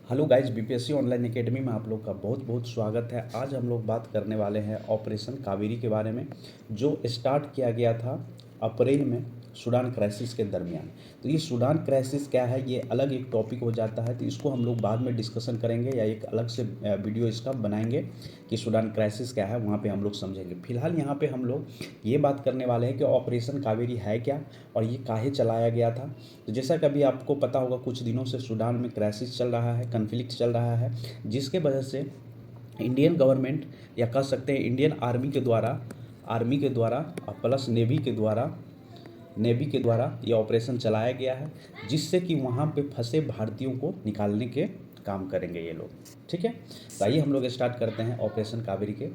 Hello guys, BPSC online academy में आप लोग का बहुत बहुत स्वागत है। आज हम लोग बात करने वाले हैं ऑपरेशन कावेरी के बारे में, जो स्टार्ट किया गया था अप्रैल में सूडान क्राइसिस के दरमियान। तो ये सूडान क्राइसिस क्या है, ये अलग एक टॉपिक हो जाता है, तो इसको हम लोग बाद में डिस्कशन करेंगे या एक अलग से वीडियो इसका बनाएंगे कि सूडान क्राइसिस क्या है, वहाँ पे हम लोग समझेंगे। फिलहाल यहाँ पे हम लोग ये बात करने वाले हैं कि ऑपरेशन कावेरी है क्या और ये काहे चलाया गया था। तो जैसा कि अभी आपको पता होगा, कुछ दिनों से सूडान में क्राइसिस चल रहा है, कन्फ्लिक्ट चल रहा है, जिसके वजह से इंडियन गवर्नमेंट या कह सकते हैं इंडियन आर्मी के द्वारा प्लस नेवी के द्वारा ये ऑपरेशन चलाया गया है, जिससे कि वहाँ पे फंसे भारतीयों को निकालने के काम करेंगे ये लोग। ठीक है, तो आइए हम लोग स्टार्ट करते हैं ऑपरेशन कावेरी के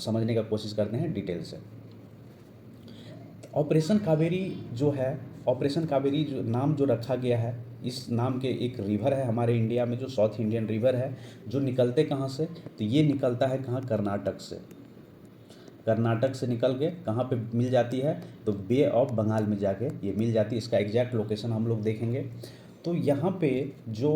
समझने का कोशिश करते हैं डिटेल से। ऑपरेशन कावेरी जो है, ऑपरेशन कावेरी जो नाम जो रखा गया है, इस नाम के एक रिवर है हमारे इंडिया में, जो साउथ इंडियन रिवर है, जो निकलते कहाँ से, तो ये निकलता है कहाँ, कर्नाटक से। कर्नाटक से निकल के कहाँ पे मिल जाती है, तो बे ऑफ बंगाल में जाके ये मिल जाती है। इसका एग्जैक्ट लोकेशन हम लोग देखेंगे। तो यहाँ पे जो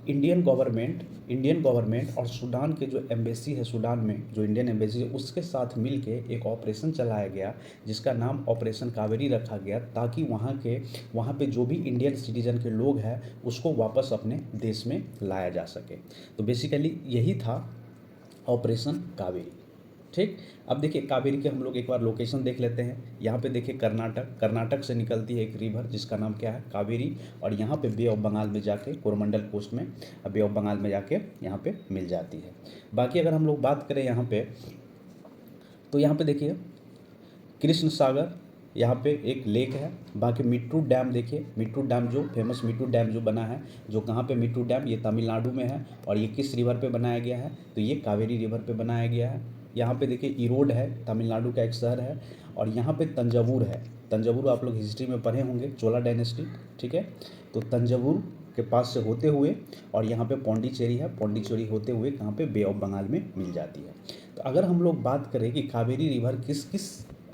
इंडियन गवर्नमेंट और सूडान के जो एम्बेसी है, सूडान में जो इंडियन एम्बेसी है, उसके साथ मिल के एक ऑपरेशन चलाया गया, जिसका नाम ऑपरेशन कावेरी रखा गया, ताकि वहाँ पे जो भी इंडियन सिटीजन के लोग हैं उसको वापस अपने देश में लाया जा सके। तो बेसिकली यही था ऑपरेशन कावेरी। ठीक, अब देखिए कावेरी के हम लोग एक बार लोकेशन देख लेते हैं। यहाँ पे देखिए कर्नाटक से निकलती है एक रिवर, जिसका नाम क्या है, कावेरी, और यहाँ पे बे ऑफ बंगाल में जाके कोरोमंडल कोस्ट में बे ऑफ बंगाल में जाके यहाँ पे मिल जाती है। बाकी अगर हम लोग बात करें यहाँ पे, तो यहाँ पे देखिए कृष्ण सागर, यहाँ पे एक लेक है। बाकी मिट्टू डैम देखिए, मिट्टू डैम जो फेमस मिट्टू डैम जो बना है, जो कहाँ पे मिट्टू डैम, ये तमिलनाडु में है। और ये किस रिवर पे बनाया गया है, तो ये कावेरी रिवर पे बनाया गया है। यहाँ पे देखिए ईरोड है, तमिलनाडु का एक शहर है। और यहाँ पे तंजावुर है। तंजावुर आप लोग हिस्ट्री में पढ़े होंगे, चोला डायनेस्टी। ठीक है, तो तंजावुर के पास से होते हुए और यहाँ पे पौंडीचेरी है, पौंडीचेरी होते हुए कहाँ पे, बे ऑफ बंगाल में मिल जाती है। तो अगर हम लोग बात करें कि कावेरी रिवर किस किस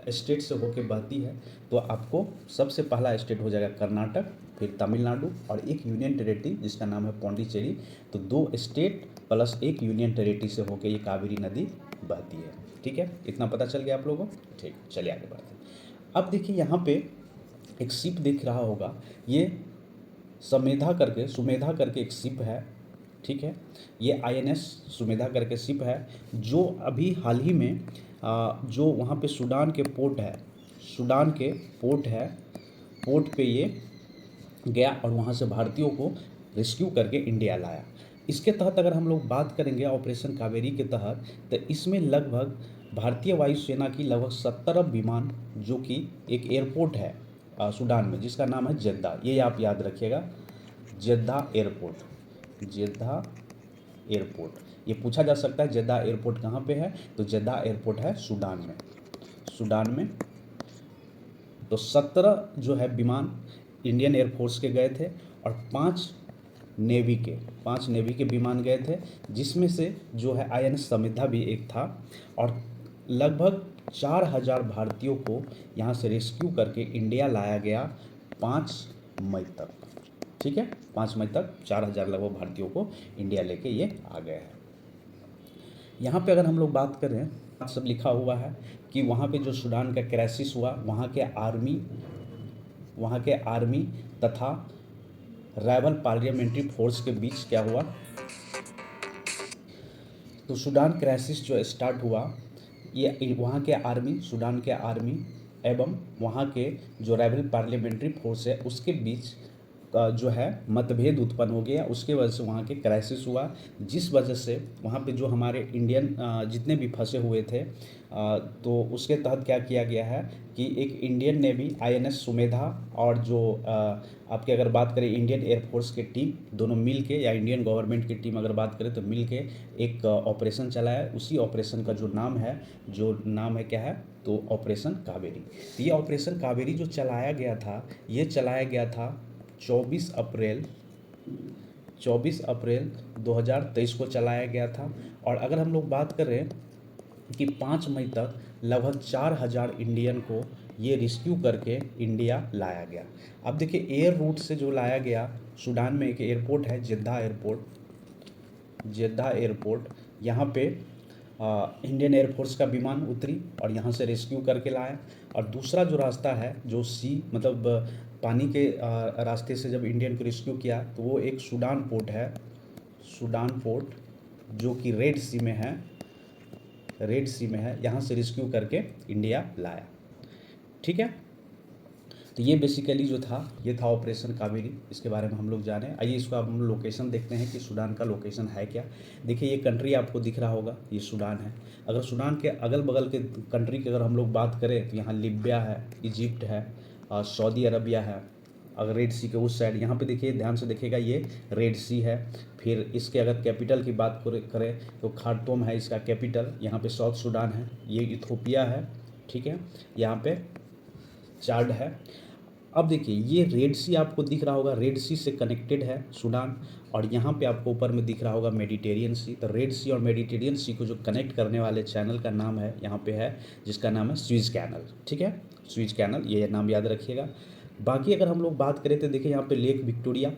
स्टेट से होके बहती है, तो आपको सबसे पहला स्टेट हो जाएगा कर्नाटक, फिर तमिलनाडु और एक यूनियन टेरेटरी जिसका नाम है पौंडीचेरी। तो 2 स्टेट प्लस एक यूनियन टेरेटरी से होके ये कावेरी नदी बहती है। ठीक है, इतना पता चल गया आप लोगों को। ठीक, चलिए आगे बढ़ते हैं। अब देखिए यहाँ पे एक शिप दिख रहा होगा, ये सुमेधा करके एक शिप है। ठीक है, ये आईएनएस सुमेधा करके शिप है, जो अभी हाल ही में जो वहाँ पे सूडान के पोर्ट है, सूडान के पोर्ट पे ये गया और वहाँ से भारतीयों को रेस्क्यू करके इंडिया लाया। इसके तहत अगर हम लोग बात करेंगे ऑपरेशन कावेरी के तहत, तो इसमें लगभग भारतीय वायुसेना की लगभग 17 विमान, जो कि एक एयरपोर्ट है सूडान में, जिसका नाम है जेद्दा, ये आप याद रखिएगा, जेद्दा एयरपोर्ट। ये पूछा जा सकता है जेद्दा एयरपोर्ट कहाँ पे है, तो जेद्दा एयरपोर्ट है सूडान में। तो 17 जो है विमान इंडियन एयरफोर्स के गए थे, और 5 नेवी के विमान गए थे, जिसमें से जो है आईएनएस समिधा भी एक था। और लगभग 4000 भारतीयों को यहाँ से रेस्क्यू करके इंडिया लाया गया 5 मई तक। ठीक है, 5 मई तक 4000 लगभग भारतीयों को इंडिया लेके ये आ गए हैं। यहाँ पे अगर हम लोग बात करें, सब लिखा हुआ है कि वहाँ पे जो सूडान का क्राइसिस हुआ, वहाँ के आर्मी तथा राइवल पार्लियामेंट्री फोर्स के बीच क्या हुआ, तो सूडान क्राइसिस जो स्टार्ट हुआ, ये वहाँ के आर्मी, सूडान के आर्मी एवं वहाँ के जो राइवल पार्लियामेंट्री फोर्स है उसके बीच का जो है मतभेद उत्पन्न हो गया। उसके वजह से वहाँ के क्राइसिस हुआ, जिस वजह से वहाँ पे जो हमारे इंडियन जितने भी फंसे हुए थे, तो उसके तहत क्या किया गया है कि एक इंडियन नेवी आईएनएस सुमेधा और जो आपके अगर बात करें इंडियन एयरफोर्स की टीम, दोनों मिल के, या इंडियन गवर्नमेंट की टीम अगर बात करें तो मिल के एक ऑपरेशन चलाया। उसी ऑपरेशन का जो नाम है क्या है, तो ऑपरेशन कावेरी। तो ये ऑपरेशन कावेरी जो चलाया गया था, ये चलाया गया था 24 अप्रैल 2023 को चलाया गया था। और अगर हम लोग बात करें कि 5 मई तक लगभग 4000 इंडियन को ये रिस्क्यू करके इंडिया लाया गया। अब देखिए एयर रूट से जो लाया गया, सूडान में एक एयरपोर्ट है जेद्दा एयरपोर्ट, जेद्दा एयरपोर्ट, यहाँ पे इंडियन एयरफोर्स का विमान उतरी और यहाँ से रेस्क्यू करके लाया। और दूसरा जो रास्ता है जो सी मतलब पानी के रास्ते से जब इंडियन को रेस्क्यू किया तो वो एक सूडान पोर्ट है, सूडान पोर्ट जो कि रेड सी में है, रेड सी में है, यहाँ से रेस्क्यू करके इंडिया लाया। ठीक है, तो ये बेसिकली जो था ये था ऑपरेशन कावेरी, इसके बारे में हम लोग जाने। आइए इसको अब हम लोकेशन देखते हैं कि सूडान का लोकेशन है क्या। देखिए ये कंट्री आपको दिख रहा होगा, ये सूडान है। अगर सूडान के अगल बगल के कंट्री की अगर हम लोग बात करें तो यहाँ लिबिया है, इजिप्ट है, सऊदी अरबिया है। अगर रेड सी के उस साइड यहाँ पे देखिए, ध्यान से देखिएगा, ये रेड सी है। फिर इसके अगर कैपिटल की बात करें तो खार्टूम है इसका कैपिटल। यहाँ पे साउथ सूडान है, ये इथोपिया है। ठीक है, यहाँ पे चाड है। अब देखिए ये रेड सी आपको दिख रहा होगा, रेड सी से कनेक्टेड है सूडान। और यहाँ पे आपको ऊपर में दिख रहा होगा मेडिटेरियन सी। तो रेड सी और मेडिटेरियन सी को जो कनेक्ट करने वाले चैनल का नाम है यहाँ पे है, जिसका नाम है स्विज कैनल। ठीक है, स्विज कैनल, ये नाम याद रखिएगा। बाकी अगर हम लोग बात करें तो देखिए यहाँ पे लेक विक्टोरिया,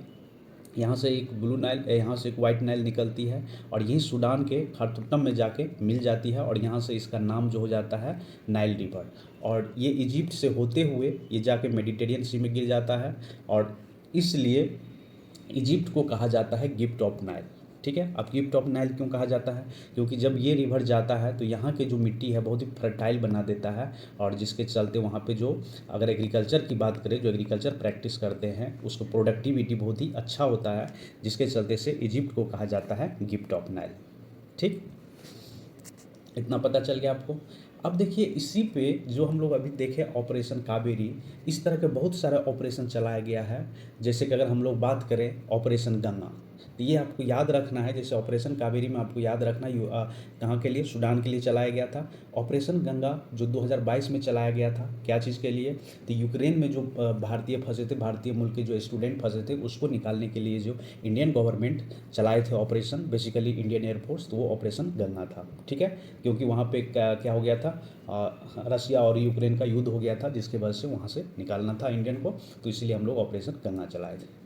यहाँ से एक ब्लू नाइल, यहाँ से एक वाइट नाइल निकलती है और यही सूडान के खार्टूम में जाके मिल जाती है और यहाँ से इसका नाम जो हो जाता है नाइल रिवर। और ये इजिप्ट से होते हुए ये जाके मेडिटेरियन सी में गिर जाता है और इसलिए इजिप्ट को कहा जाता है गिफ्ट ऑफ नाइल। ठीक है, अब गिफ्ट ऑफ नाइल क्यों कहा जाता है? क्योंकि जब ये रिवर जाता है तो यहाँ की जो मिट्टी है बहुत ही फर्टाइल बना देता है और जिसके चलते वहाँ पे जो अगर एग्रीकल्चर की बात करें, जो एग्रीकल्चर प्रैक्टिस करते हैं उसको प्रोडक्टिविटी बहुत ही अच्छा होता है, जिसके चलते से इजिप्ट को कहा जाता है गिफ्ट ऑफ नाइल। ठीक, इतना पता चल गया आपको। अब देखिए इसी पे जो हम लोग अभी देखे ऑपरेशन कावेरी, इस तरह के बहुत सारे ऑपरेशन चलाया गया है। जैसे कि अगर हम लोग बात करें ऑपरेशन गंगा, तो ये आपको याद रखना है। जैसे ऑपरेशन कावेरी में आपको याद रखना कहाँ के लिए, सूडान के लिए चलाया गया था। ऑपरेशन गंगा जो 2022 में चलाया गया था, क्या चीज़ के लिए? तो यूक्रेन में जो भारतीय फंसे थे, भारतीय मुल्क के जो स्टूडेंट फंसे थे, उसको निकालने के लिए जो इंडियन गवर्नमेंट चलाए थे ऑपरेशन, बेसिकली इंडियन एयरफोर्स, तो वो ऑपरेशन गंगा था। ठीक है, क्योंकि वहाँ पे क्या हो गया था, रशिया और यूक्रेन का युद्ध हो गया था, जिसके वजह से वहाँ से निकालना था इंडियन को, तो इसलिए हम लोग ऑपरेशन गंगा चलाए थे।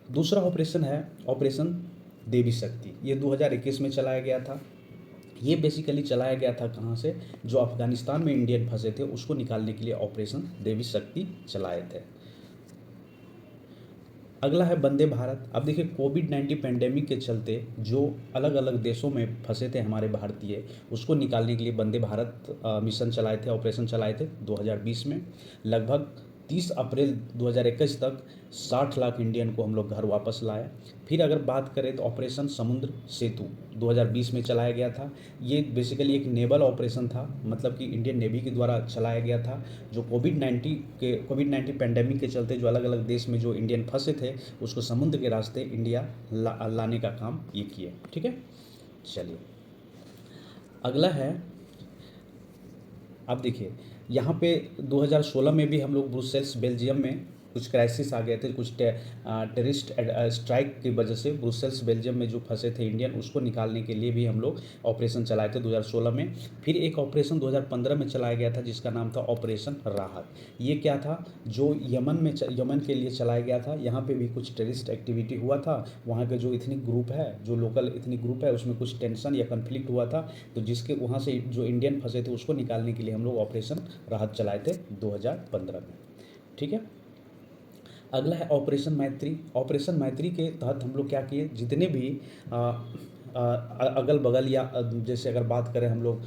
दूसरा ऑपरेशन है ऑपरेशन देवी शक्ति, ये 2021 में चलाया गया था। ये बेसिकली चलाया गया था कहाँ से, जो अफगानिस्तान में इंडियन फंसे थे उसको निकालने के लिए ऑपरेशन देवी शक्ति चलाए थे। अगला है वंदे भारत। अब देखिए कोविड-19 पेंडेमिक के चलते जो अलग अलग देशों में फंसे थे हमारे भारतीय, उसको निकालने के लिए वंदे भारत मिशन चलाए थे, ऑपरेशन चलाए थे 2020 में। लगभग 30 अप्रैल 2021 तक 60 लाख इंडियन को हम लोग घर वापस लाए। फिर अगर बात करें तो ऑपरेशन समुद्र सेतु 2020 में चलाया गया था। ये बेसिकली एक नेवल ऑपरेशन था, मतलब कि इंडियन नेवी के द्वारा चलाया गया था, जो कोविड-19 पेंडेमिक के चलते जो अलग अलग देश में जो इंडियन फंसे थे उसको समुद्र के रास्ते इंडिया लाने का काम ये किए। ठीक है, चलिए अगला है। अब देखिए यहाँ पे 2016 में भी हम लोग ब्रुसेल्स बेल्जियम में कुछ क्राइसिस आ गए थे, कुछ टेररिस्ट स्ट्राइक की वजह से ब्रुसेल्स बेल्जियम में जो फंसे थे इंडियन, उसको निकालने के लिए भी हम लोग ऑपरेशन चलाए थे 2016 में। फिर एक ऑपरेशन 2015 में चलाया गया था जिसका नाम था ऑपरेशन राहत। ये क्या था, जो यमन के लिए चलाया गया था। यहाँ पे भी कुछ टेररिस्ट एक्टिविटी हुआ था, वहाँ के जो इथनिक ग्रुप है, जो लोकल इथनिक ग्रुप है, उसमें कुछ टेंशन या कन्फ्लिक्ट हुआ था, तो जिसके वहाँ से जो इंडियन फंसे थे उसको निकालने के लिए हम लोग ऑपरेशन राहत चलाए थे 2015 में। ठीक है, अगला है ऑपरेशन मैत्री। ऑपरेशन मैत्री के तहत हम लोग क्या किए, जितने भी अगल बगल या जैसे अगर बात करें हम लोग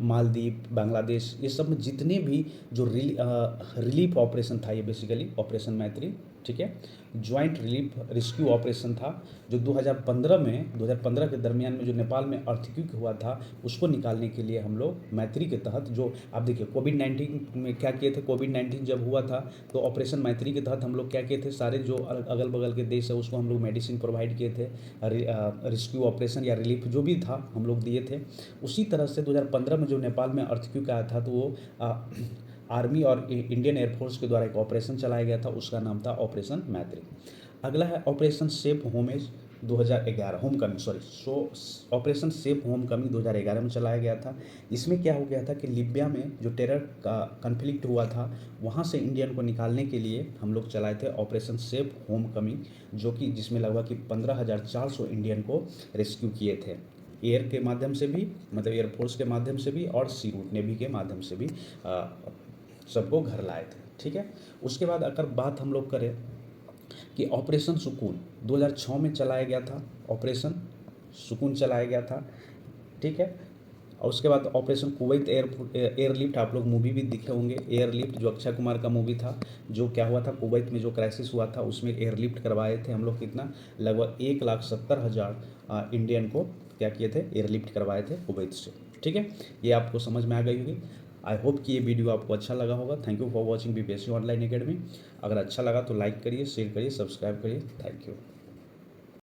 मालदीव, बांग्लादेश, ये सब में जितने भी जो रिलीफ ऑपरेशन था, ये बेसिकली ऑपरेशन मैत्री। ठीक है, ज्वाइंट रिलीफ रेस्क्यू ऑपरेशन था जो 2015 के दरमियान में जो नेपाल में अर्थक्वेक हुआ था, उसको निकालने के लिए हम लोग मैत्री के तहत, जो आप देखिए कोविड-19 में क्या किए थे, कोविड-19 जब हुआ था तो ऑपरेशन मैत्री के तहत हम लोग क्या किए थे, सारे जो अगल बगल के देश है उसको हम लोग मेडिसिन प्रोवाइड किए थे, रेस्क्यू ऑपरेशन या रिलीफ जो भी था हम लोग दिए थे। उसी तरह से 2015 में जो नेपाल में अर्थक्वेक आया था तो वो आर्मी और इंडियन एयरफोर्स के द्वारा एक ऑपरेशन चलाया गया था, उसका नाम था ऑपरेशन मैत्री। अगला है operation safe homage. 2011 home coming sorry operation safe home coming 2011 में चलाया गया था। इसमें क्या हो गया था कि लिबिया में जो टेरर का कन्फ्लिक्ट हुआ था, वहाँ से इंडियन को निकालने के लिए हम लोग चलाए थे ऑपरेशन सेफ होम कमिंग, जो कि जिसमें लगभग कि 15,400 इंडियन को रेस्क्यू किए थे, एयर के माध्यम से भी, मतलब एयरफोर्स के माध्यम से भी और सी रूट नेवी के माध्यम से भी सबको घर लाए थे। ठीक है, उसके बाद अगर बात हम लोग करें कि ऑपरेशन सुकून 2006 में चलाया गया था, ऑपरेशन सुकून चलाया गया था। ठीक है, और उसके बाद ऑपरेशन कुवैत एयरलिफ्ट, आप लोग मूवी भी दिखे होंगे, एयरलिफ्ट जो अक्षय कुमार का मूवी था, जो क्या हुआ था कुवैत में जो क्राइसिस हुआ था उसमें एयरलिफ्ट करवाए थे हम लोग, कितना लगभग 1,70,000 इंडियन को क्या किए थे, एयरलिफ्ट करवाए थे कुवैत से। ठीक है, ये आपको समझ में आ गई होगी। आई होप कि ये वीडियो आपको अच्छा लगा होगा। Thank you for watching BPSC online academy. अगर अच्छा लगा तो लाइक करिए, शेयर करिए, सब्सक्राइब करिए। Thank you.